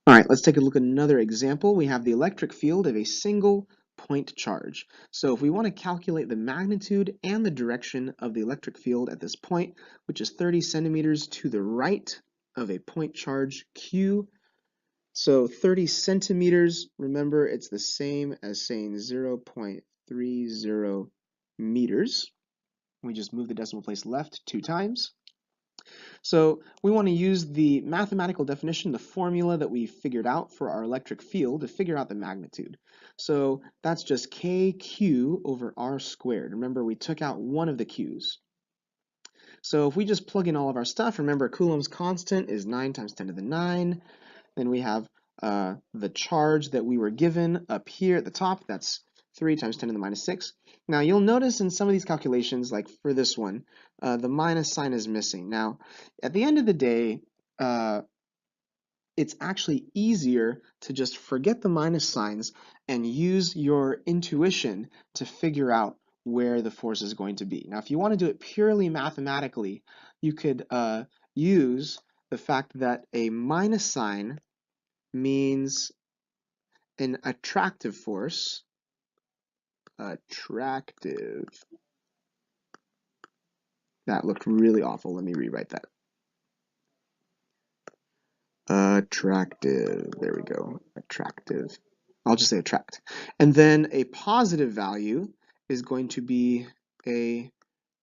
All right, let's take a look at another example. We have the electric field of a single point charge. So if we want to calculate the magnitude and the direction of the electric field at this point, which is 30 centimeters to the right of a point charge Q. So 30 centimeters, remember it's the same as saying 0.30 meters. We just move the decimal place left 2 times. So we want to use the mathematical definition, the formula that we figured out for our electric field to figure out the magnitude. So that's just kq over r squared. Remember, we took out one of the q's. So if we just plug in all of our stuff, remember Coulomb's constant is 9 times 10 to the 9. Then we have the charge that we were given up here at the top. That's 3 times 10 to the minus 6. Now you'll notice in some of these calculations, like for this one, the minus sign is missing. Now, at the end of the day, it's actually easier to just forget the minus signs and use your intuition to figure out where the force is going to be. Now, if you want to do it purely mathematically, you could use the fact that a minus sign means an attractive force. Attractive. That looked really awful. Let me rewrite that. Attractive. There we go. Attractive. I'll just say attract. And then a positive value is going to be a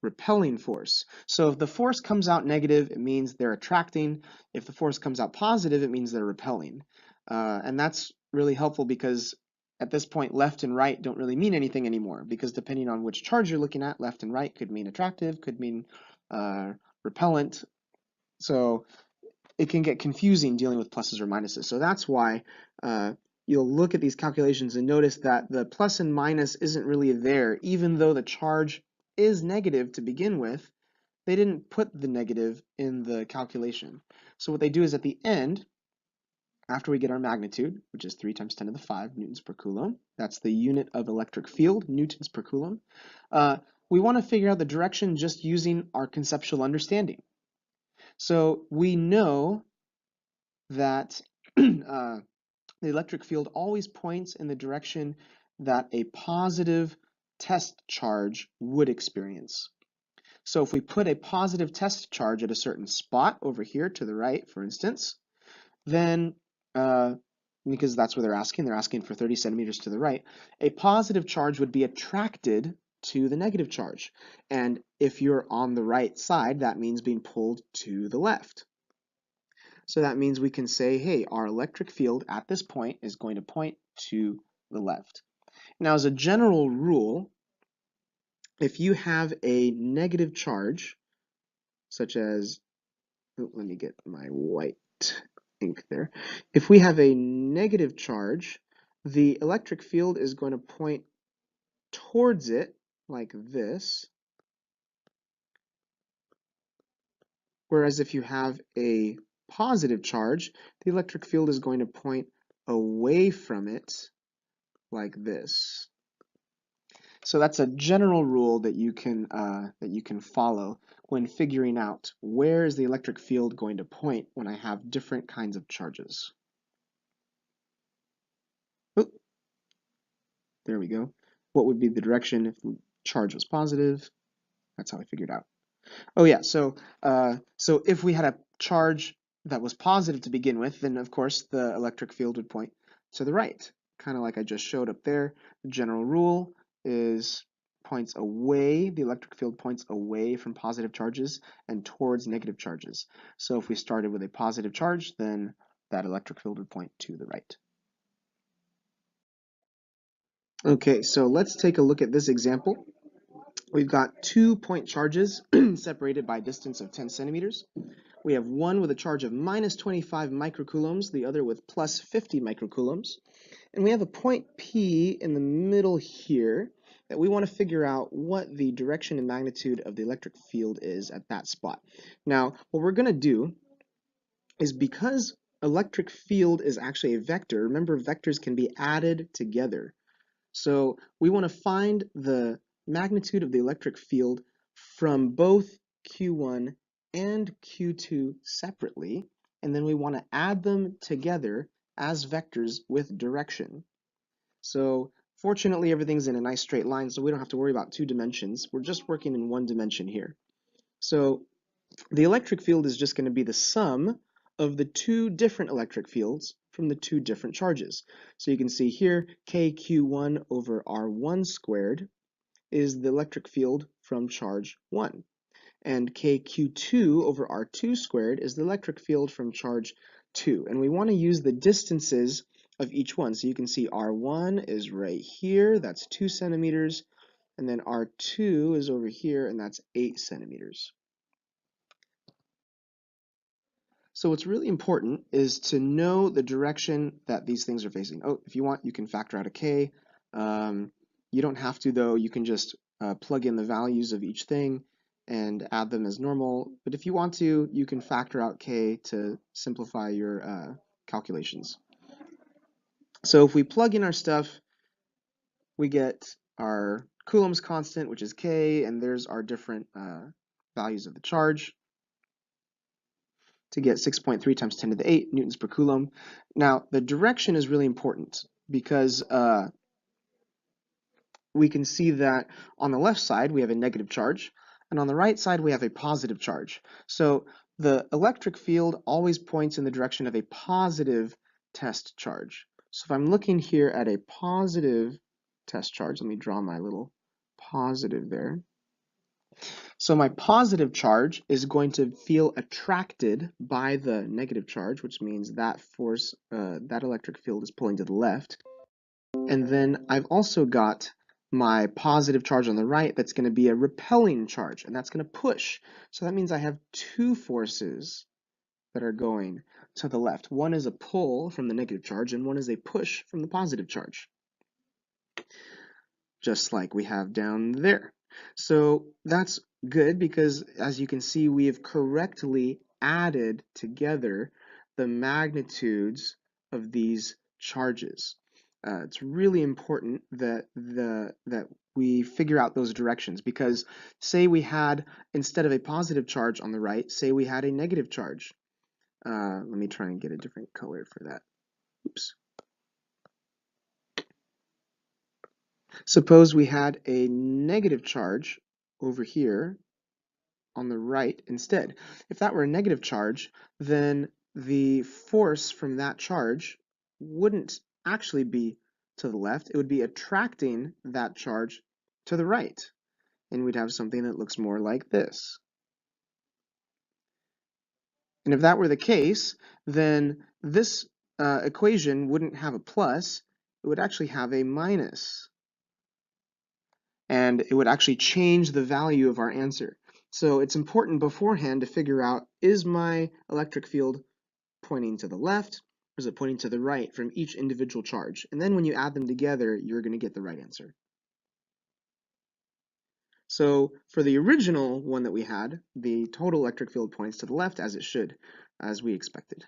repelling force. So if the force comes out negative, it means they're attracting. If the force comes out positive, it means they're repelling. And that's really helpful because at this point, left and right don't really mean anything anymore, because depending on which charge you're looking at, left and right could mean attractive, could mean repellent. So it can get confusing dealing with pluses or minuses. So that's why you'll look at these calculations and notice that the plus and minus isn't really there, even though the charge is negative to begin with. They didn't put the negative in the calculation. So what they do is at the end, after we get our magnitude, which is 3 times 10 to the 5 newtons per coulomb, that's the unit of electric field, newtons per coulomb, we want to figure out the direction just using our conceptual understanding. So we know that the electric field always points in the direction that a positive test charge would experience. So if we put a positive test charge at a certain spot over here to the right, for instance, then, because that's what they're asking for 30 centimeters to the right, a positive charge would be attracted to the negative charge. And if you're on the right side, that means being pulled to the left. So that means we can say, hey, our electric field at this point is going to point to the left. Now, as a general rule, if you have a negative charge, such as, let me get my white ink there. If we have a negative charge, the electric field is going to point towards it like this. Whereas if you have a positive charge, the electric field is going to point away from it like this. So that's a general rule that you can follow when figuring out where is the electric field going to point when I have different kinds of charges. Oh, there we go. What would be the direction if the charge was positive? That's how I figured out. Oh yeah, so if we had a charge that was positive to begin with, then of course the electric field would point to the right, kind of like I just showed up there. The general rule is points away, the electric field points away from positive charges and towards negative charges. So if we started with a positive charge, then that electric field would point to the right. Okay, so let's take a look at this example. We've got 2 point charges separated by a distance of 10 centimeters. We have one with a charge of minus 25 microcoulombs, the other with plus 50 microcoulombs. And we have a point P in the middle here that we want to figure out what the direction and magnitude of the electric field is at that spot. Now, what we're going to do is, because electric field is actually a vector, remember vectors can be added together. So we want to find the magnitude of the electric field from both Q1 and Q2 separately, and then we want to add them together as vectors with direction. So fortunately, everything's in a nice straight line, so we don't have to worry about two dimensions. We're just working in one dimension here. So the electric field is just going to be the sum of the two different electric fields from the two different charges. So you can see here, KQ1 over R1 squared is the electric field from charge 1. And KQ2 over R2 squared is the electric field from charge 2. And we want to use the distances of each one. So you can see R1 is right here, that's 2 centimeters, and then R2 is over here, and that's 8 centimeters. So what's really important is to know the direction that these things are facing. Oh, if you want, you can factor out a k. You don't have to, though. You can just plug in the values of each thing and add them as normal. But if you want to, you can factor out k to simplify your calculations. So if we plug in our stuff, we get our Coulomb's constant, which is k, and there's our different values of the charge to get 6.3 times 10 to the 8 newtons per coulomb. Now, the direction is really important because we can see that on the left side we have a negative charge, and on the right side we have a positive charge. So the electric field always points in the direction of a positive test charge. So if I'm looking here at a positive test charge, let me draw my little positive there. So my positive charge is going to feel attracted by the negative charge, which means that force, that electric field is pulling to the left. And then I've also got my positive charge on the right that's going to be a repelling charge, and that's going to push. So that means I have two forces that are going to the left. One is a pull from the negative charge, and one is a push from the positive charge, just like we have down there. So that's good because, as you can see, we have correctly added together the magnitudes of these charges. It's really important that we figure out those directions, because say we had, instead of a positive charge on the right, say we had a negative charge. Let me try and get a different color for that. Oops. Suppose we had a negative charge over here on the right instead. If that were a negative charge, then the force from that charge wouldn't actually be to the left. It would be attracting that charge to the right. And we'd have something that looks more like this. And if that were the case, then this equation wouldn't have a plus. It would actually have a minus. And it would actually change the value of our answer. So it's important beforehand to figure out, is my electric field pointing to the left, or is it pointing to the right from each individual charge? And then when you add them together, you're going to get the right answer. So for the original one that we had, the total electric field points to the left, as it should, as we expected.